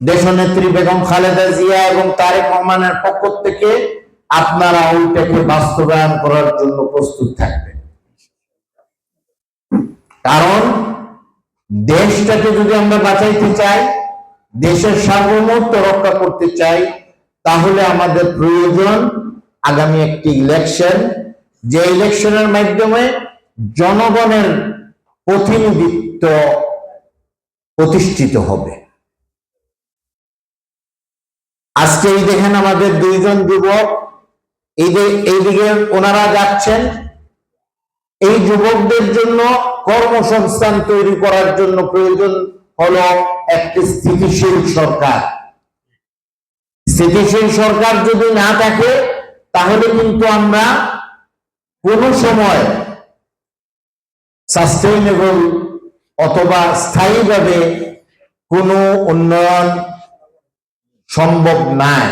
দেশনেত্রী বেগম খালেদা জিয়া এবং তারেক রহমানের পক্ষ থেকে আপনারা ওইটাকে বাস্তবায়ন করার জন্য প্রস্তুত থাকবেন। কারণ দেশটাকে যদি আমরা বাঁচাইতে চাই, দেশের সার্বভৌমত্ব রক্ষা করতে চাই, তাহলে আমাদের প্রয়োজন আগামী একটি ইলেকশন, যে ইলেকশনের মাধ্যমে জনগণের প্রতিনিধিত্ব প্রতিষ্ঠিত হবে। আজকে এই দেখেন আমাদের দুইজন যুবক এইদিকে ওনারা যাচ্ছেন। এই যুবকদের জন্য কর্মসংস্থান তৈরি করার জন্য প্রয়োজন হলো একটি স্থিতিশীল সরকার। স্থিতিশীল সরকার যদি না থাকে তাহলে কিন্তু আমরা কোনো সময় সাস্টেইনেবল অথবা স্থায়ীভাবে কোনো উন্নয়ন সম্ভব নয়।